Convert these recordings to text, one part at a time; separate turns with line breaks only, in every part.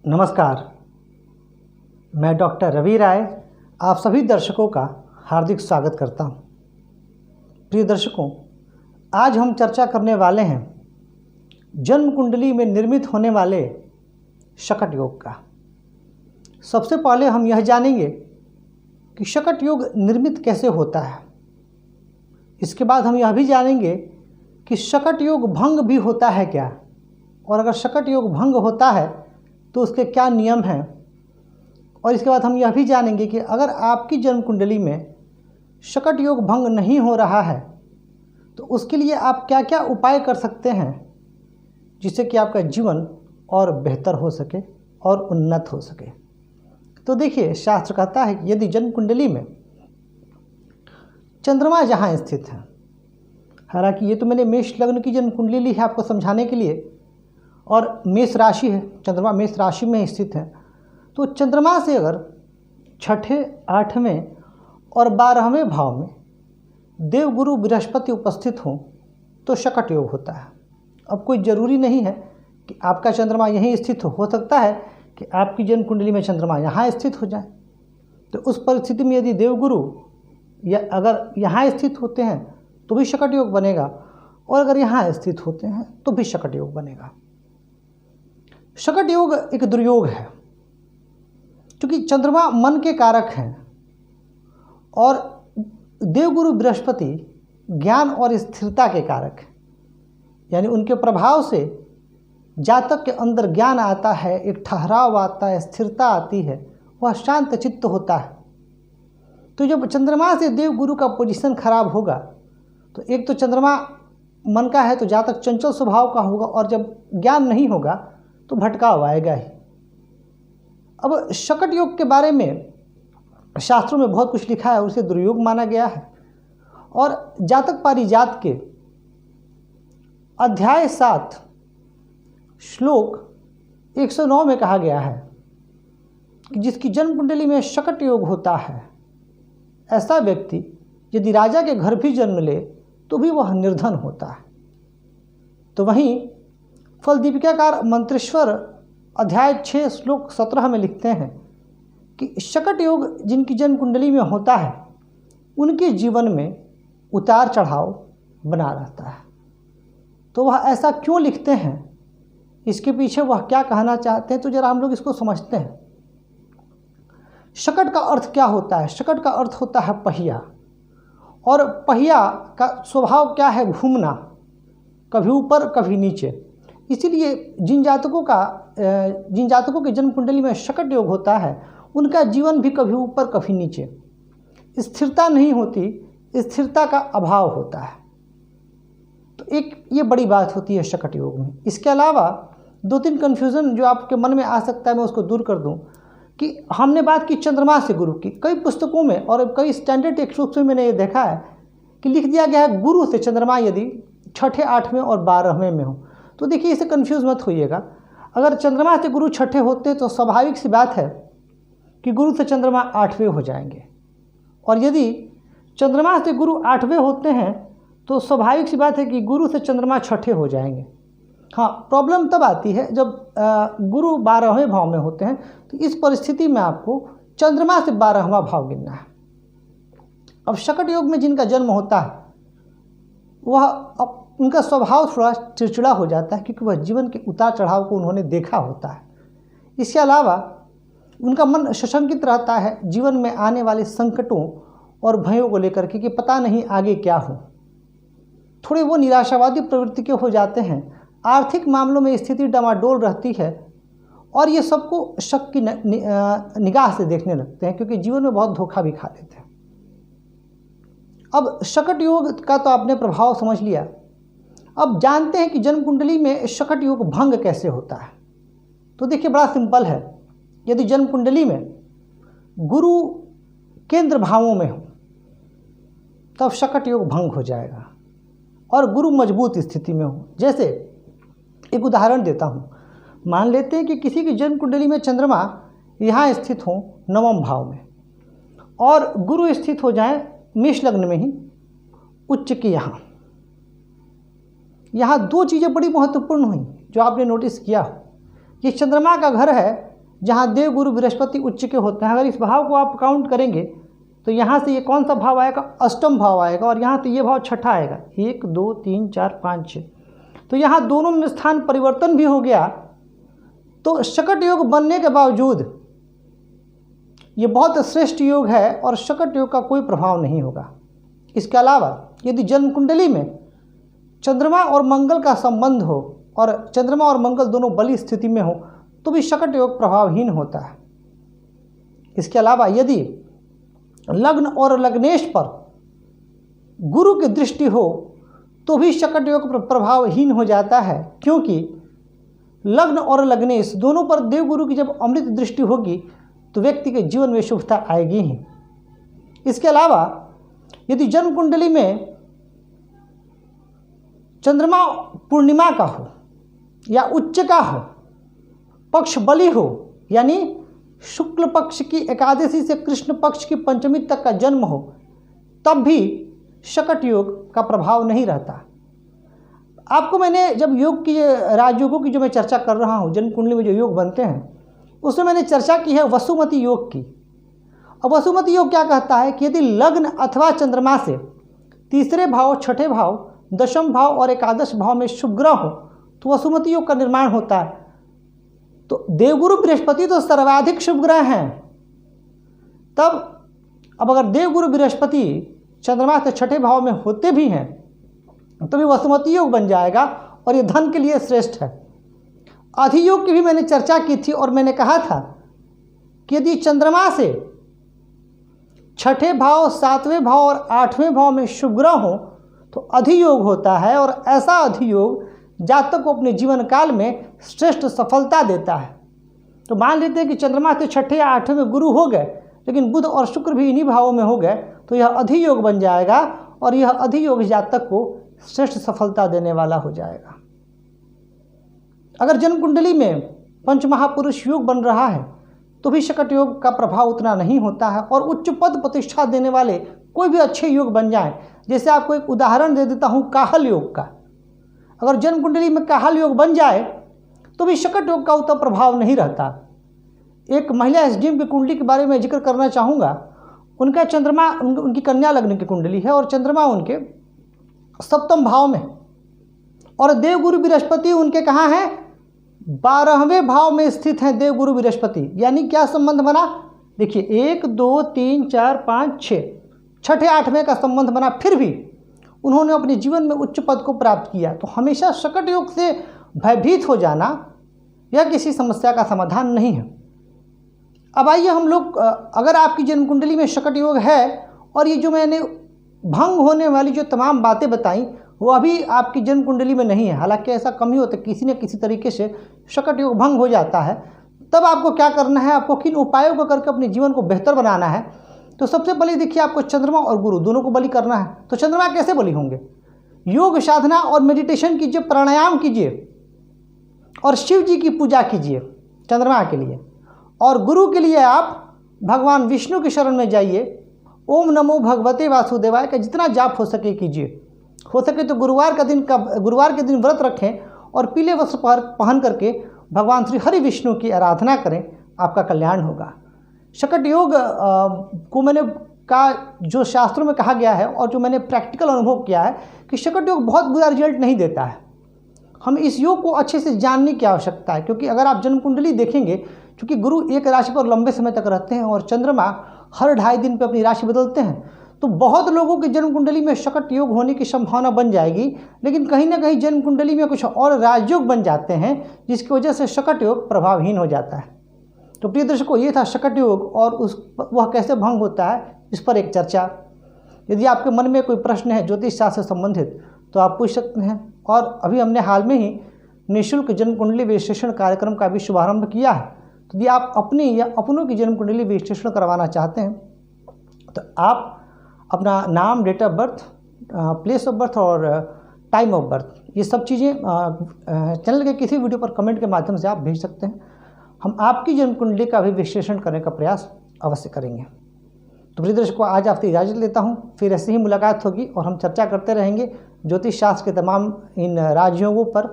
नमस्कार, मैं डॉक्टर रवि राय आप सभी दर्शकों का हार्दिक स्वागत करता हूं। प्रिय दर्शकों, आज हम चर्चा करने वाले हैं जन्म कुंडली में निर्मित होने वाले शकट योग का। सबसे पहले हम यह जानेंगे कि शकट योग निर्मित कैसे होता है। इसके बाद हम यह भी जानेंगे कि शकट योग भंग भी होता है क्या, और अगर शकट योग भंग होता है तो उसके क्या नियम हैं। और इसके बाद हम यह भी जानेंगे कि अगर आपकी जन्म कुंडली में शकट योग भंग नहीं हो रहा है तो उसके लिए आप क्या क्या उपाय कर सकते हैं जिससे कि आपका जीवन और बेहतर हो सके और उन्नत हो सके। तो देखिए, शास्त्र कहता है कि यदि जन्म कुंडली में चंद्रमा जहाँ स्थित है, हालांकि ये तो मैंने मेष लग्न की जन्म कुंडली ली है आपको समझाने के लिए, और मेष राशि है, चंद्रमा मेष राशि में स्थित है, तो चंद्रमा से अगर छठे, आठवें और 12वें भाव में देवगुरु बृहस्पति उपस्थित हों तो शकट योग होता है। अब कोई ज़रूरी नहीं है कि आपका चंद्रमा यहीं स्थित हो सकता है कि आपकी जन्म कुंडली में चंद्रमा यहाँ स्थित हो जाए। तो उस परिस्थिति में यदि देवगुरु या अगर यहाँ स्थित होते हैं तो भी शकट योग बनेगा, और अगर यहाँ स्थित होते हैं तो भी शकट योग बनेगा। शकट योग एक दुर्योग है क्योंकि चंद्रमा मन के कारक हैं और देवगुरु बृहस्पति ज्ञान और स्थिरता के कारक हैं। यानी उनके प्रभाव से जातक के अंदर ज्ञान आता है, एक ठहराव आता है, स्थिरता आती है, वह शांत चित्त होता है। तो जब चंद्रमा से देवगुरु का पोजीशन खराब होगा तो एक तो चंद्रमा मन का है तो जातक चंचल स्वभाव का होगा, और जब ज्ञान नहीं होगा तो भटकाव आएगा ही। अब शकट योग के बारे में शास्त्रों में बहुत कुछ लिखा है, उसे दुर्योग माना गया है। और जातक पारिजात के अध्याय 7 श्लोक 109 में कहा गया है कि जिसकी जन्म कुंडली में शकट योग होता है ऐसा व्यक्ति यदि राजा के घर भी जन्म ले तो भी वह निर्धन होता है। तो वहीं फल दीपिकाकार मंत्रेश्वर अध्याय 6 श्लोक 17 में लिखते हैं कि शकट योग जिनकी जन्म कुंडली में होता है उनके जीवन में उतार चढ़ाव बना रहता है। तो वह ऐसा क्यों लिखते हैं, इसके पीछे वह क्या कहना चाहते हैं, तो जरा हम लोग इसको समझते हैं। शकट का अर्थ क्या होता है? शकट का अर्थ होता है पहिया, और पहिया का स्वभाव क्या है? घूमना, कभी ऊपर कभी नीचे। इसीलिए जिन जातकों के जन्म कुंडली में शकट योग होता है उनका जीवन भी कभी ऊपर कभी नीचे, स्थिरता नहीं होती, स्थिरता का अभाव होता है। तो एक ये बड़ी बात होती है शकट योग में। इसके अलावा 2-3 कन्फ्यूज़न जो आपके मन में आ सकता है मैं उसको दूर कर दूं कि हमने बात की चंद्रमा से गुरु की। कई पुस्तकों में और कई स्टैंडर्ड टेक्स्ट बुक्स में मैंने ये देखा है कि लिख दिया गया है गुरु से चंद्रमा यदि छठे, 8वें और 12वें में हो। तो देखिए, इसे कंफ्यूज मत होइएगा। अगर चंद्रमा से गुरु छठे होते तो स्वाभाविक सी बात है कि गुरु से चंद्रमा 8वें हो जाएंगे, और यदि चंद्रमा से गुरु 8वें होते हैं तो स्वाभाविक सी बात है कि गुरु से चंद्रमा छठे हो जाएंगे। हाँ, प्रॉब्लम तब आती है जब गुरु 12वें भाव में होते हैं, तो इस परिस्थिति में आपको चंद्रमा से 12वां भाव गिनना है। अब शकट योग में जिनका जन्म होता है वह उनका स्वभाव थोड़ा चिड़चिड़ा हो जाता है क्योंकि वह जीवन के उतार चढ़ाव को उन्होंने देखा होता है। इसके अलावा उनका मन सशंकित रहता है जीवन में आने वाले संकटों और भयों को लेकर के कि पता नहीं आगे क्या हो। थोड़े वो निराशावादी प्रवृत्ति के हो जाते हैं, आर्थिक मामलों में स्थिति डमाडोल रहती है, और ये सबको शक की निगाह से देखने लगते हैं क्योंकि जीवन में बहुत धोखा भी खा लेते हैं। अब शकट योग का तो आपने प्रभाव समझ लिया। अब जानते हैं कि जन्म कुंडली में शकट योग भंग कैसे होता है। तो देखिए, बड़ा सिंपल है। यदि जन्म कुंडली में गुरु केंद्र भावों में हो तब शकट योग भंग हो जाएगा, और गुरु मजबूत स्थिति में हो। जैसे एक उदाहरण देता हूँ। मान लेते हैं कि किसी की जन्म कुंडली में चंद्रमा यहाँ स्थित हो 9वें भाव में, और गुरु स्थित हो जाए मेष लग्न में ही उच्च की यहाँ 2 चीज़ें बड़ी महत्वपूर्ण हुई जो आपने नोटिस किया हो। ये चंद्रमा का घर है जहाँ देव गुरु बृहस्पति उच्च के होते हैं। अगर इस भाव को आप काउंट करेंगे तो यहाँ से ये कौन सा भाव आएगा, अष्टम भाव आएगा, और यहाँ तो ये भाव छठा आएगा, 1 2 3 4 5 6। तो यहाँ दोनों में स्थान परिवर्तन भी हो गया। तो शकट योग बनने के बावजूद ये बहुत श्रेष्ठ योग है और शकट योग का कोई प्रभाव नहीं होगा। इसके अलावा यदि जन्म कुंडली में चंद्रमा और मंगल का संबंध हो और चंद्रमा और मंगल दोनों बली स्थिति में हो तो भी शकट योग प्रभावहीन होता है। इसके अलावा यदि लग्न और लग्नेश पर गुरु की दृष्टि हो तो भी शकट योग प्रभावहीन हो जाता है, क्योंकि लग्न और लग्नेश दोनों पर देवगुरु की जब अमृत दृष्टि होगी तो व्यक्ति के जीवन में शुभता आएगी ही। इसके अलावा यदि जन्म कुंडली में चंद्रमा पूर्णिमा का हो या उच्च का हो, पक्ष बली हो, यानी शुक्ल पक्ष की एकादशी से कृष्ण पक्ष की पंचमी तक का जन्म हो, तब भी शकट योग का प्रभाव नहीं रहता। आपको मैंने जब योग की राजयोगों की जो मैं चर्चा कर रहा हूँ, जन्म कुंडली में जो योग बनते हैं उसमें मैंने चर्चा की है वसुमती योग की। अब वसुमती योग क्या कहता है कि यदि लग्न अथवा चंद्रमा से तीसरे भाव, छठे भाव, दशम भाव और एकादश भाव में शुभ ग्रह हो तो वसुमती योग का निर्माण होता है। तो देवगुरु बृहस्पति तो सर्वाधिक शुभ ग्रह हैं। अब अगर देवगुरु बृहस्पति चंद्रमा से छठे भाव में होते भी हैं तभी वसुमती योग बन जाएगा और ये धन के लिए श्रेष्ठ है। अधियोग की भी मैंने चर्चा की थी और मैंने कहा था कि यदि चंद्रमा से छठे भाव, सातवें भाव और आठवें भाव में शुभ ग्रह हो तो अधियोग होता है, और ऐसा अधियोग जातक को अपने जीवन काल में श्रेष्ठ सफलता देता है। तो मान लेते हैं कि चंद्रमा से छठे या आठवें में गुरु हो गए लेकिन बुध और शुक्र भी इन्हीं भावों में हो गए तो यह अधियोग बन जाएगा और यह अधियोग जातक को श्रेष्ठ सफलता देने वाला हो जाएगा। अगर जन्म कुंडली में पंचमहापुरुष योग बन रहा है तो भी शकट योग का प्रभाव उतना नहीं होता है, और उच्च पद प्रतिष्ठा देने वाले कोई भी अच्छे योग बन जाएं। जैसे आपको एक उदाहरण दे देता हूँ काहल योग का। अगर जन्म कुंडली में काहल योग बन जाए तो भी शकट योग का उतना प्रभाव नहीं रहता। एक महिला एसडीएम की कुंडली के बारे में जिक्र करना चाहूँगा। उनका चंद्रमा उनकी कन्या लग्न की कुंडली है और चंद्रमा उनके सप्तम भाव में, और देवगुरु बृहस्पति उनके कहाँ हैं, 12वें भाव में स्थित हैं देवगुरु बृहस्पति। यानी क्या संबंध बना, देखिए 1 2 3 4 5 6 छठे आठवें का संबंध बना, फिर भी उन्होंने अपने जीवन में उच्च पद को प्राप्त किया। तो हमेशा शकट योग से भयभीत हो जाना यह किसी समस्या का समाधान नहीं है। अब आइए हम लोग, अगर आपकी जन्म कुंडली में शकट योग है और ये जो मैंने भंग होने वाली जो तमाम बातें बताई वो अभी आपकी जन्म कुंडली में नहीं है, हालांकि ऐसा कम ही होता है, किसी न किसी तरीके से शकट योग भंग हो जाता है, तब आपको क्या करना है, आपको किन उपायों को करके अपने जीवन को बेहतर बनाना है। तो सबसे पहले देखिए, आपको चंद्रमा और गुरु दोनों को बलि करना है। तो चंद्रमा कैसे बलि होंगे, योग साधना और मेडिटेशन कीजिए, प्राणायाम कीजिए और शिव जी की पूजा कीजिए चंद्रमा के लिए। और गुरु के लिए आप भगवान विष्णु की शरण में जाइए, ओम नमो भगवते वासुदेवाय का जितना जाप हो सके कीजिए। हो सके तो गुरुवार के दिन व्रत रखें और पीले वस्त्र पहन करके भगवान श्री हरि विष्णु की आराधना करें, आपका कल्याण होगा। शकट योग को मैंने का जो शास्त्रों में कहा गया है और जो मैंने प्रैक्टिकल अनुभव किया है कि शकट योग बहुत बुरा रिजल्ट नहीं देता है। हमें इस योग को अच्छे से जानने की आवश्यकता है, क्योंकि अगर आप जन्म कुंडली देखेंगे, क्योंकि गुरु एक राशि पर लंबे समय तक रहते हैं और चंद्रमा हर 2.5 दिन पर अपनी राशि बदलते हैं, तो बहुत लोगों की जन्म कुंडली में शकट योग होने की संभावना बन जाएगी। लेकिन कहीं ना कहीं जन्म कुंडली में कुछ और राजयोग बन जाते हैं जिसकी वजह से शकट योग प्रभावहीन हो जाता है। तो प्रिय दर्शकों, ये था शकट योग और वह कैसे भंग होता है इस पर एक चर्चा। यदि आपके मन में कोई प्रश्न है ज्योतिष शास्त्र से संबंधित तो आप पूछ सकते हैं। और अभी हमने हाल में ही निःशुल्क जन्म कुंडली विश्लेषण कार्यक्रम का भी शुभारंभ किया है। तो यदि आप अपनी या अपनों की जन्म कुंडली विश्लेषण करवाना चाहते हैं तो आप अपना नाम, date of birth, place of birth और टाइम ऑफ बर्थ, ये सब चीज़ें चैनल के किसी वीडियो पर कमेंट के माध्यम से आप भेज सकते हैं। हम आपकी जन्म कुंडली का भी विश्लेषण करने का प्रयास अवश्य करेंगे। तो प्रिय दर्शकों, आज आपसे इजाज़त लेता हूँ। फिर ऐसे ही मुलाकात होगी और हम चर्चा करते रहेंगे ज्योतिष शास्त्र के तमाम इन राजयोगों पर,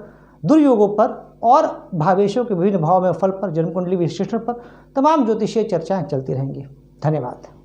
दुर्योगों पर और भावेशों के विभिन्न भाव में फल पर, जन्मकुंडली विश्लेषण पर तमाम ज्योतिषीय चर्चाएं चलती रहेंगी। धन्यवाद।